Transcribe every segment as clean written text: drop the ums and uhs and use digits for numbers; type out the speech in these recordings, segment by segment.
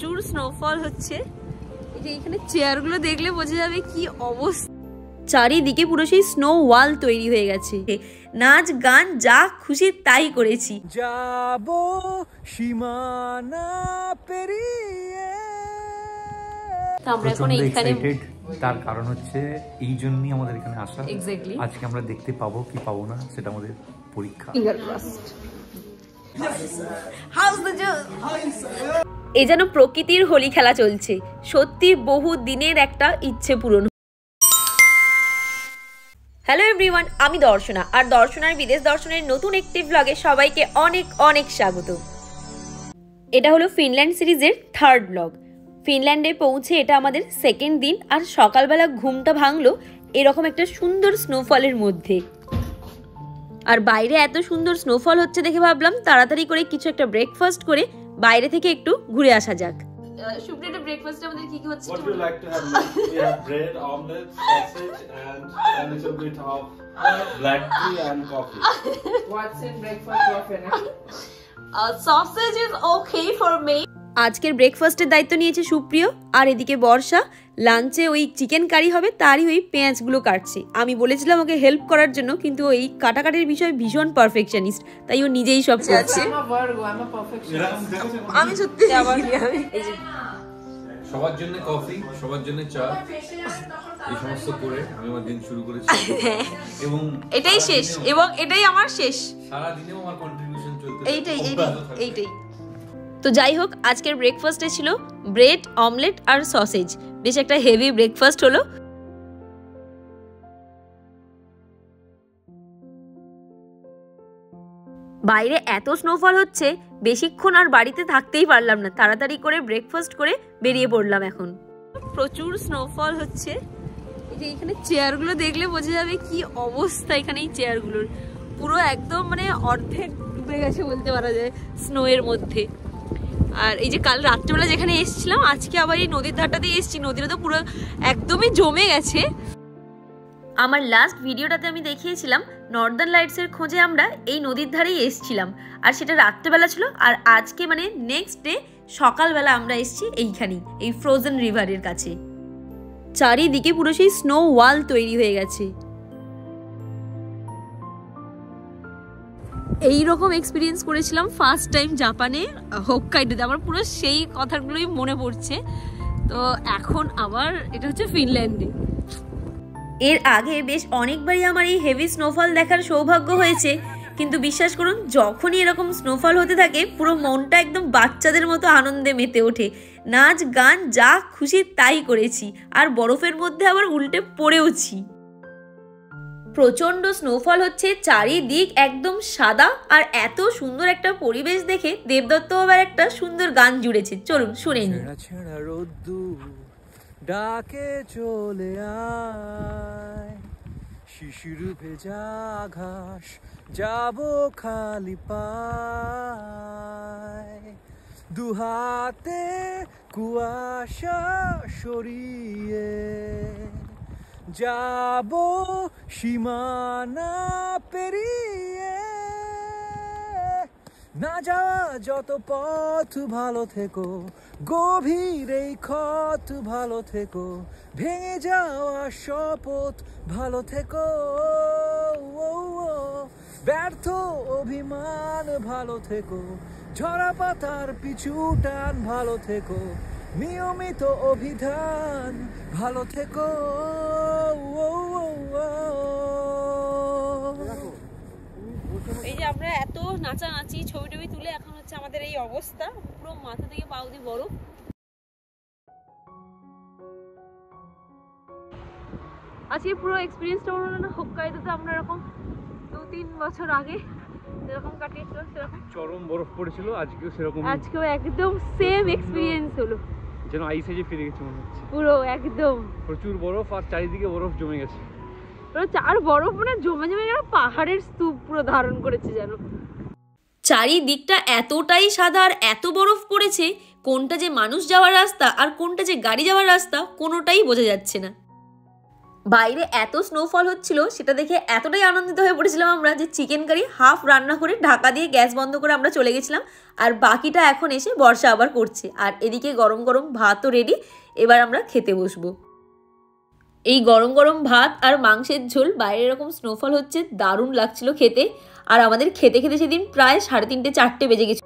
প্রচুর স্নোফল হচ্ছে। এখানে চেয়ারগুলো দেখলে বোঝা যাবে কি অবস্থা। চারিদিকে পুরো সেই স্নো ওয়াল তৈরি হয়ে গেছে। নাচ গান যা খুশি তাই করেছি। যাবো সীমানা পেরিয়ে। আমরা এখন এখানে, তার কারণ হচ্ছে এই জন্যই আমাদের এখানে আসা। এক্স্যাক্টলি আজকে আমরা দেখতে পাবো কি পাবো না সেটা আমাদের পরীক্ষা। Finger crossed. হাউস দ্য জজ। এই যেন প্রকৃতির হোলি খেলা চলছে। সত্যি বহু দিনের একটা ইচ্ছে পূরণ। হ্যালো এভরিওয়ান, আমি দর্শনা, আর দর্শনার বিদেশ দর্শনের নতুন একটি ব্লগে সবাইকে অনেক অনেক স্বাগত। এটা হলো ফিনল্যান্ড সিরিজের থার্ড ব্লগ। ফিনল্যান্ডে পৌঁছে এটা আমাদের সেকেন্ড দিন, আর সকালবেলা ঘুমটা ভাঙলো এরকম একটা সুন্দর স্নোফলের মধ্যে। আর বাইরে এত সুন্দর স্নোফল হচ্ছে দেখে ভাবলাম তাড়াতাড়ি করে কিছু একটা ব্রেকফাস্ট করে বাইরে থেকে একটু ঘুরে আসা যাক। সুপ্রিয়া, ব্রেকফাস্টে আমাদের কি কি হচ্ছে? What do you like to have? We have bread, omelette, sausage, and a little bit of black tea and coffee. What's in breakfast for Fenna? Sausage is okay for me. আজকের ব্রেকফাস্টের দায়িত্ব নিয়েছে সুপ্রিয়, আর এদিকে বর্ষা লাঞ্চে ওই চিকেন কারি হবে তারই ওই পেঁয়াজগুলো কাটছে। আমি বলেছিলাম ওকে হেল্প করার জন্য, কিন্তু ওই কাটাকাটির বিষয়ে ভীষণ পারফেকশনিস্ট, তাই ও নিজেই সব করছে। I'm a Virgo, I'm a perfectionist. আমি সত্যি সবার জন্য কফি, সবার জন্য চা, এই সমস্ত করে আমি আমার দিন শুরু করেছি এবং এটাই শেষ, এবং এটাই আমার শেষ। সারা দিনেও আমার কন্ট্রিবিউশন চলতে এইটাই। তো যাই হোক, আজকের ব্রেকফাস্টে ছিল ব্রেড, অমলেট আর সসেজ। বেশ একটা হেভি ব্রেকফাস্ট হলো। বাইরে এত স্নোফল হচ্ছে, বেশিক্ষণ আর বাড়িতে থাকতেই পারলাম না। তাড়াতাড়ি করে ব্রেকফাস্ট করে বেরিয়ে পড়লাম। এখন প্রচুর স্নোফল হচ্ছে। এখানে চেয়ারগুলো দেখলে বোঝা যাবে কি অবস্থা। এখানে এই চেয়ারগুলোর পুরো একদম মানে অর্ধেক ডুবে গেছে বলতে পারা যায় স্নো এর মধ্যে। আর এই যে কাল রাত্রেবেলা যেখানে এসেছিলাম, আজকে আবার এই নদীর ধারটাতেই এসেছি। নদীটা তো পুরো একদমই জমে গেছে। আমার লাস্ট ভিডিওটাতে আমি দেখিয়েছিলাম নর্দার্ন লাইটসের খোঁজে আমরা এই নদীর ধারেই এসেছিলাম, আর সেটা রাত্রেবেলা ছিল। আর আজকে মানে নেক্সট ডে সকালবেলা আমরা এসেছি এইখানেই, এই ফ্রোজেন রিভারের কাছে। চারিদিকে পুরো সেই স্নো ওয়াল তৈরি হয়ে গেছে। এইরকম এক্সপিরিয়েন্স করেছিলাম ফার্স্ট টাইম জাপানে, হোক্কাইডোতে। আমার পুরো সেই কথাগুলোই মনে পড়ছে। তো এখন আবার এটা হচ্ছে ফিনল্যান্ডে। এর আগে বেশ অনেকবারই আমার এই হেভি স্নোফল দেখার সৌভাগ্য হয়েছে, কিন্তু বিশ্বাস করুন যখনই এরকম স্নোফল হতে থাকে পুরো মনটা একদম বাচ্চাদের মতো আনন্দে মেতে ওঠে। নাচ গান যা খুশি তাই করেছি, আর বরফের মধ্যে আবার উল্টে পড়েওছি। প্রচন্ড স্নোফল হচ্ছে, চারিদিক একদম সাদা, আর এত সুন্দর একটা পরিবেশ দেখে দেবদত্ত আবার একটা সুন্দর গান জুড়েছে। চলুন শুনে নিই। ছেঁড়া রোদ্দুর ডাকে চলে আয়, শিশির ভেজা ঘাস যাবো খালি পায়, দুহাতে কুয়াশা সরিয়ে যাবো সীমানা পেরিয়ে। না যাওয়া যত পথ ভালো থেকো, গভীর এই ক্ষত ভালো থেকো, ভেঙে যাওয়া শপথ ভালো থেকো, ব্যর্থ অভিমান ভালো থেকো, ঝরা পাতার পিছু টান ভালো থেকো, নিয়মিত অভিধান ভালো থেকো। এই যে আমরা এত নাচানাচি ছবি টবি তুলে এখন হচ্ছে আমাদের এই অবস্থা, পুরো মাথা থেকে পা অবধি বরফ। আজকে পুরো এক্সপিরিয়েন্সটা মনে হলো না হোক্কাইদোতে আমরা এরকম 2-3 বছর আগে যেরকম কাটিয়েছিল সেরকম চরম বরফ পড়েছিল। আজকেও সেরকম, আজকেও একদম সেম এক্সপিরিয়েন্স হলো, যেন আইসে যে ফিরে গেছে মনে হচ্ছে। পুরো একদম প্রচুর বরফ, আর চারিদিকে বরফ জমে গেছে। আর বরফ মানে জমে জমে যেন পাহাড়ের স্তূপ পুরো ধারণ করেছে যেন। চারিদিকটা এতটাই সাদা আর এত বরফ পড়েছে, কোনটা যে মানুষ যাওয়ার রাস্তা আর কোনটা যে গাড়ি যাওয়ার রাস্তা কোনোটাই বোঝা যাচ্ছে না। বাইরে এত স্নোফল হচ্ছিল সেটা দেখে এতটাই আনন্দিত হয়ে পড়েছিলাম আমরা যে চিকেন কারি হাফ রান্না করে ঢাকা দিয়ে গ্যাস বন্ধ করে আমরা চলে গেছিলাম। আর বাকিটা এখন এসে বর্ষা আবার করছে। আর এদিকে গরম গরম ভাতও রেডি, এবার আমরা খেতে বসবো। এই গরম গরম ভাত আর মাংসের ঝোল, বাইরে এরকম স্নোফল হচ্ছে, দারুণ লাগছিল খেতে। আর আমাদের খেতে খেতে সেদিন প্রায় 3:30 4টে বেজে গেছে।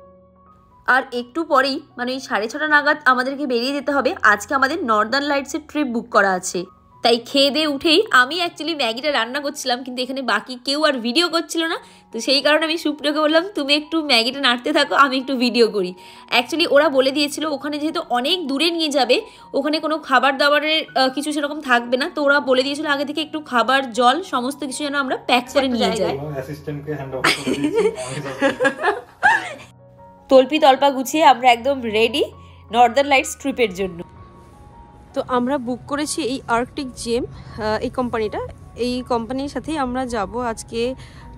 আর একটু পরেই মানে ওই 6:30 নাগাদ আমাদেরকে বেরিয়ে যেতে হবে। আজকে আমাদের নর্দার্ন লাইটসের ট্রিপ বুক করা আছে। তাই খেয়ে দিয়ে উঠেই আমি অ্যাকচুয়ালি ম্যাগিটা রান্না করছিলাম, কিন্তু এখানে বাকি কেউ আর ভিডিও করছিল না। তো সেই কারণে আমি সুপ্রিয়কে বললাম তুমি একটু ম্যাগিটা নাড়তে থাকো, আমি একটু ভিডিও করি। অ্যাকচুয়ালি ওরা বলে দিয়েছিল ওখানে যেহেতু অনেক দূরে নিয়ে যাবে, ওখানে কোনো খাবার দাবারের কিছু সেরকম থাকবে না। তো ওরা বলে দিয়েছিল আগে থেকে একটু খাবার জল সমস্ত কিছু যেন আমরা প্যাক করে নিয়ে যাই। তলপি তলপা গুছিয়ে আমরা একদম রেডি নর্দার্ন লাইটস ট্রিপের জন্য। তো আমরা বুক করেছি এই আর্কটিক জিএম এই কোম্পানিটা। এই কোম্পানির সাথেই আমরা যাব। আজকে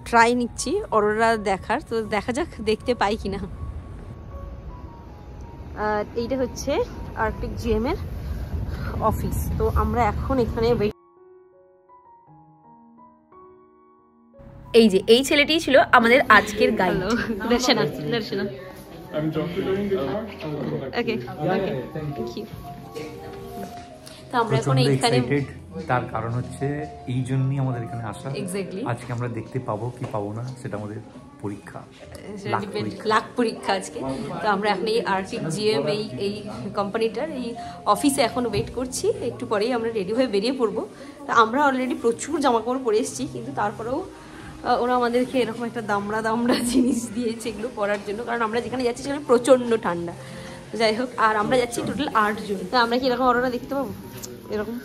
ট্রাই নিচ্ছি অরোরা দেখার, তো দেখা যাক দেখতে পাই কিনা। আর এইটা হচ্ছে আর্কটিক জিএম এর অফিস। তো আমরা এখন এখানে এই যে এই ছেলেটি ছিল আমাদের আজকের guide Darshana. Okay thank you. তো আমরা এখন এখানে তার কারণ হচ্ছে এই জন্যই আমাদের এখানে আসা। এক্স্যাক্টলি আজকে আমরা দেখতে পাবো কি পাবো না সেটা আমাদের পরীক্ষা, লাখ পরীক্ষা আজকে। তো আমরা এখন এই আর্কটিক জিএম এই কোম্পানিটার এই অফিসে এখন ওয়েট করছি। একটু পরেই আমরা রেডি হয়ে বেরিয়ে পড়বো। তো আমরা অলরেডি প্রচুর জামাকাপড় পরে এসেছি, কিন্তু তারপরেও ওরা আমাদেরকে এরকম একটা দামড়া জিনিস দিয়েছে এগুলো পরার জন্য, কারণ আমরা যেখানে যাচ্ছি সেখানে প্রচণ্ড ঠান্ডা। যাই হোক, আর আমরা যাচ্ছি টোটাল 8 জন। তো আমরা কি এরকম অরোরা দেখতে পাবো? এরকম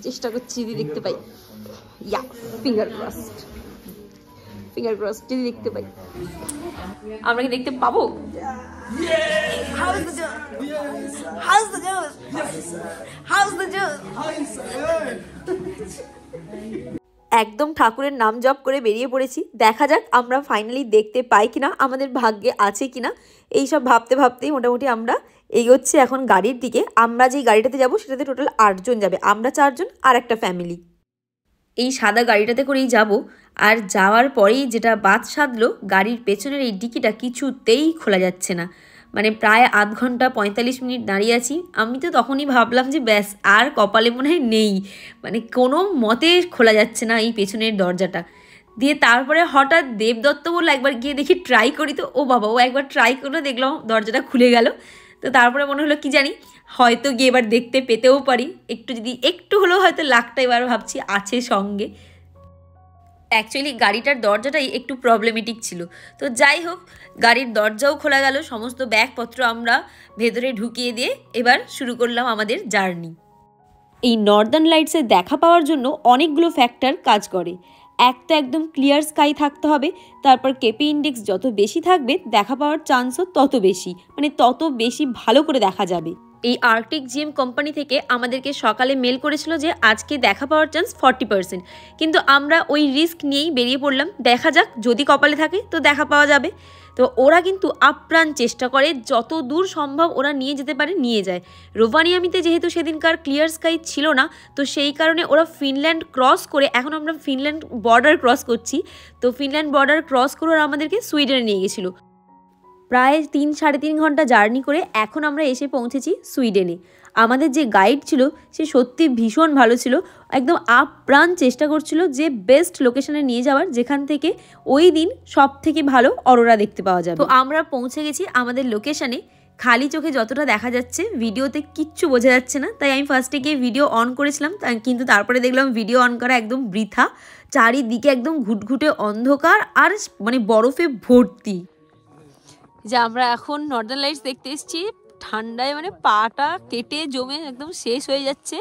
চেষ্টা করছি যদি দেখতে পাই। ইয়া ফিঙ্গার ক্রসড যদি দেখতে পাই। আমরা কি দেখতে পাবো? একদম ঠাকুরের নাম জপ করে বেরিয়ে পড়েছি। দেখা যাক আমরা ফাইনালি দেখতে পাই কিনা, আমাদের ভাগ্যে আছে কিনা। এইসব ভাবতে ভাবতেই মোটামুটি আমরা এগোচ্ছি এখন গাড়ির দিকে। আমরা যেই গাড়িটাতে যাব সেটাতে টোটাল 8 জন যাবে, আমরা 4 জন আর একটা ফ্যামিলি। এই সাদা গাড়িটাতে করেই যাব। আর যাওয়ার পরেই যেটা বাদ সাধলো, গাড়ির পেছনের এই ডিকিটা কিছুতেই খোলা যাচ্ছে না। মানে প্রায় আধ ঘন্টা 45 মিনিট দাঁড়িয়ে আছি। আমি তো তখনই ভাবলাম যে ব্যাস আর কপালে মনে হয় নেই, মানে কোনো মতে খোলা যাচ্ছে না এই পেছনের দরজাটা। দিয়ে তারপরে হঠাৎ দেবদত্ত বললো একবার গিয়ে দেখি ট্রাই করি। তো ও বাবা, ও একবার ট্রাই করে দেখলাম দরজাটা খুলে গেল। তো তারপরে মনে হলো কি জানি হয়তো গিয়ে এবার দেখতে পেতেও পারি, একটু যদি একটু হলেও হয়তো লাখটা এবার ভাবছি আছে সঙ্গে। অ্যাকচুয়ালি গাড়িটার দরজাটাই একটু প্রবলেমেটিক ছিল। তো যাই হোক, গাড়ির দরজাও খোলা গেল, সমস্ত ব্যাগপত্র আমরা ভেতরে ঢুকিয়ে দিয়ে এবার শুরু করলাম আমাদের জার্নি। এই নর্দার্ন লাইটসে দেখা পাওয়ার জন্য অনেকগুলো ফ্যাক্টর কাজ করে। এক তো একদম ক্লিয়ার স্কাই থাকতে হবে, তারপর কেপি ইন্ডেক্স যত বেশি থাকবে দেখা পাওয়ার চান্সও তত বেশি, মানে তত বেশি ভালো করে দেখা যাবে। এই আর্কটিক জিএম কোম্পানি থেকে আমাদেরকে সকালে মেল করেছিল যে আজকে দেখা পাওয়ার চান্স 40%, কিন্তু আমরা ওই রিস্ক নিয়েই বেরিয়ে পড়লাম। দেখা যাক, যদি কপালে থাকে তো দেখা পাওয়া যাবে। তো ওরা কিন্তু আপ্রাণ চেষ্টা করে যত দূর সম্ভব ওরা নিয়ে যেতে পারে নিয়ে যায়। রোভানিয়ামিতে যেহেতু সেদিনকার ক্লিয়ার স্কাই ছিল না, তো সেই কারণে ওরা ফিনল্যান্ড ক্রস করে, এখন আমরা ফিনল্যান্ড বর্ডার ক্রস করছি, তো ফিনল্যান্ড বর্ডার ক্রস করে ওরা আমাদেরকে সুইডেনে নিয়ে গেছিলো। প্রায় 3-3.5 ঘন্টা জার্নি করে এখন আমরা এসে পৌঁছেছি সুইডেনে। আমাদের যে গাইড ছিল সে সত্যি ভীষণ ভালো ছিল, একদম আপ্রাণ চেষ্টা করছিল যে বেস্ট লোকেশনে নিয়ে যাওয়ার, যেখান থেকে ওই দিন সব থেকে ভালো অরোরা দেখতে পাওয়া যাবে। তো আমরা পৌঁছে গেছি আমাদের লোকেশনে। খালি চোখে যতটা দেখা যাচ্ছে ভিডিওতে কিচ্ছু বোঝা যাচ্ছে না, তাই আমি ফার্স্টে গিয়ে ভিডিও অন করেছিলাম, কিন্তু তারপরে দেখলাম ভিডিও অন করা একদম বৃথা। চারিদিকে একদম ঘুটঘুটে অন্ধকার আর মানে বরফে ভর্তি। যে আমরা এখন নর্দার্ন লাইটস দেখতে এসেছি, ঠান্ডায় মানে পাটা কেটে জমে একদম শেষ হয়ে যাচ্ছে।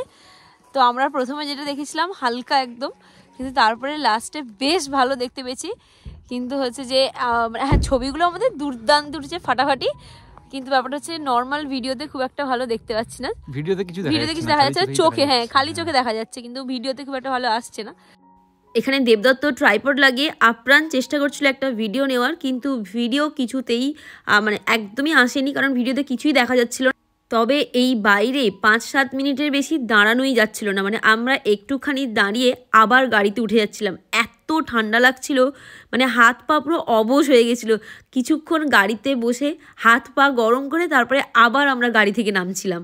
তো আমরা প্রথমে যেটা দেখেছিলাম হালকা একদম, কিন্তু তারপরে লাস্টে বেশ ভালো দেখতে পেয়েছি। কিন্তু হচ্ছে যে হ্যাঁ, ছবিগুলো আমাদের দুর্দান্ত উঠেছে ফাটাফাটি, কিন্তু ব্যাপারটা হচ্ছে নর্মাল ভিডিওতে খুব একটা ভালো দেখতে পাচ্ছি না। ভিডিওতে কিছু দেখা যাচ্ছে চোখে, হ্যাঁ খালি চোখে দেখা যাচ্ছে, কিন্তু ভিডিওতে খুব একটা ভালো আসছে না। এখানে দেবদত্ত ট্রাইপড লাগিয়ে আপ্রাণ চেষ্টা করছিল একটা ভিডিও নেওয়ার, কিন্তু ভিডিও কিছুতেই মানে একদমই আসেনি, কারণ ভিডিওতে কিছুই দেখা যাচ্ছিল। তবে এই বাইরে 5-7 মিনিটের বেশি দাঁড়ানোই যাচ্ছিল না, মানে আমরা একটুখানি দাঁড়িয়ে আবার গাড়িতে উঠে যাচ্ছিলাম, এত ঠান্ডা লাগছিল, মানে হাত পা পুরো অবশ হয়ে গেছিলো। কিছুক্ষণ গাড়িতে বসে হাত পা গরম করে তারপরে আবার আমরা গাড়ি থেকে নামছিলাম।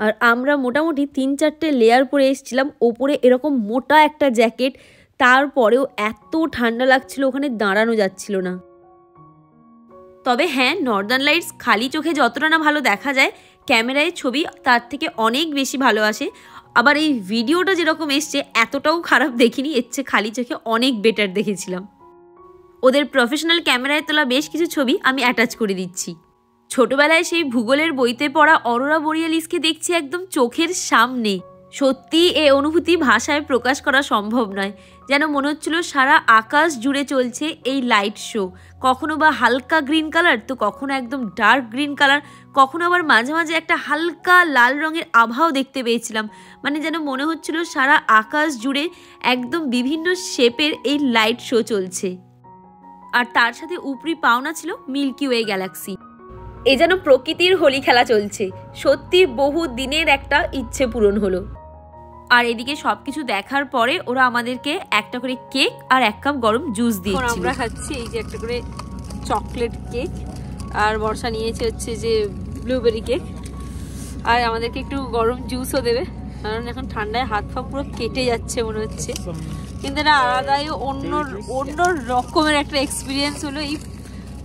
আর আমরা মোটামুটি 3-4টে লেয়ার পরে এসেছিলাম, ওপরে এরকম মোটা একটা জ্যাকেট, তারপরেও এত ঠান্ডা লাগছিল ওখানে দাঁড়ানো যাচ্ছিল না। তবে হ্যাঁ, নর্দার্ন লাইটস খালি চোখে যতটা না ভালো দেখা যায়, ক্যামেরায় ছবি তার থেকে অনেক বেশি ভালো আসে। আবার এই ভিডিওটা যেরকম এসছে এতটাও খারাপ দেখিনি, এর চেয়ে খালি চোখে অনেক বেটার দেখেছিলাম। ওদের প্রফেশনাল ক্যামেরায় তোলা বেশ কিছু ছবি আমি অ্যাটাচ করে দিচ্ছি। ছোটবেলায় সেই ভূগোলের বইতে পড়া অরোরা বোরিয়ালিসকে দেখছি একদম চোখের সামনে। সত্যি এই অনুভূতি ভাষায় প্রকাশ করা সম্ভব নয়। যেন মনে হচ্ছিল সারা আকাশ জুড়ে চলছে এই লাইট শো। কখনো বা হালকা গ্রিন কালার, তো কখনো একদম ডার্ক গ্রিন কালার, কখনো আবার মাঝে মাঝে একটা হালকা লাল রঙের আভাও দেখতে পেয়েছিলাম। মানে যেন মনে হচ্ছিল সারা আকাশ জুড়ে একদম বিভিন্ন শেপের এই লাইট শো চলছে। আর তার সাথে উপরি পাওনা ছিল মিল্কি ওয়ে গ্যালাক্সি। এ যেন প্রকৃতির হোলি খেলা চলছে। সত্যি বহু দিনের একটা ইচ্ছে পূরণ হলো। আর এদিকে সবকিছু দেখার পরে ওরা আমাদেরকে একটা করে কেক আর 1 কাপ গরম জুস দিয়েছিল। আমরা খাচ্ছি এই যে একটা করে চকলেট কেক, আর বর্ষা নিয়েছে হচ্ছে যে ব্লুবেরি কেক, আর আমাদেরকে একটু গরম জুসও দেবে, কারণ এখন ঠান্ডায় হাত পা পুরো কেটে যাচ্ছে মনে হচ্ছে। কিন্তু এটা আলাদাই অন্য রকমের একটা এক্সপিরিয়েন্স হলো এই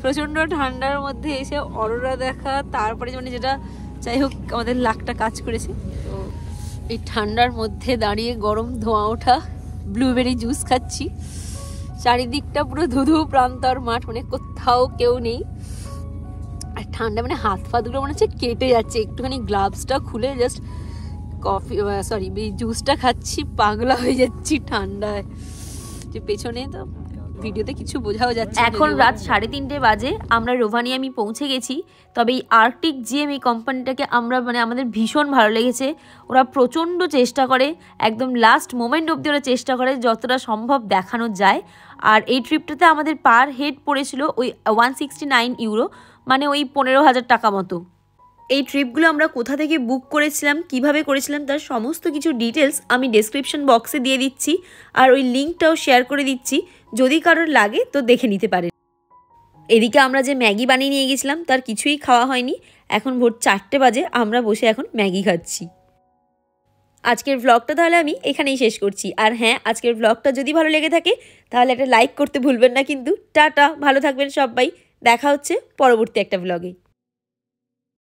প্রচণ্ড ঠান্ডার মধ্যে এসে অরোরা দেখা। তারপরে মানে যেটা যাই হোক আমাদের লাকটা কাজ করেছে। তো এই ঠান্ডার মধ্যে দাঁড়িয়ে গরম ধোঁয়া ওঠা ব্লুবেরি জুস খাচ্ছি। চারিদিকটা পুরো ধুধু প্রান্তর মাঠ, মানে কোথাও কেউ নেই। আর ঠান্ডা মানে হাত পা দুটো মনে হচ্ছে কেটে যাচ্ছে। একটুখানি গ্লাভসটা খুলে জাস্ট জুসটা খাচ্ছি, পাগলা হয়ে যাচ্ছি ঠান্ডায়। যে পেছনে তো ভিডিওতে কিছু বোঝাও যাচ্ছে। এখন রাত 3:30 বাজে, আমরা রোভানিয়ামি পৌঁছে গেছি। তবে এই আর্কটিক জিএম এই কোম্পানিটাকে আমাদের ভীষণ ভালো লেগেছে। ওরা প্রচণ্ড চেষ্টা করে, একদম লাস্ট মোমেন্ট অবধি ওরা চেষ্টা করে যতটা সম্ভব দেখানো যায়। আর এই ট্রিপটাতে আমাদের পার হেড পড়েছিল ওই 169 ইউরো, মানে ওই 15,000 টাকা মতো। এই ট্রিপগুলো আমরা কোথা থেকে বুক করেছিলাম, কিভাবে করেছিলাম, তার সমস্ত কিছু ডিটেলস আমি ডেসক্রিপশন বক্সে দিয়ে দিচ্ছি, আর ওই লিঙ্কটাও শেয়ার করে দিচ্ছি, যদি কারোর লাগে তো দেখে নিতে পারেন। এদিকে আমরা যে ম্যাগি বানিয়ে নিয়ে গেছিলাম তার কিছুই খাওয়া হয়নি। এখন ভোর 4টে বাজে, আমরা বসে এখন ম্যাগি খাচ্ছি। আজকের ব্লগটা তাহলে আমি এখানেই শেষ করছি। আর হ্যাঁ, আজকের ব্লগটা যদি ভালো লেগে থাকে তাহলে একটা লাইক করতে ভুলবেন না কিন্তু। টাটা, ভালো থাকবেন সবাই, দেখা হচ্ছে পরবর্তী একটা ব্লগে।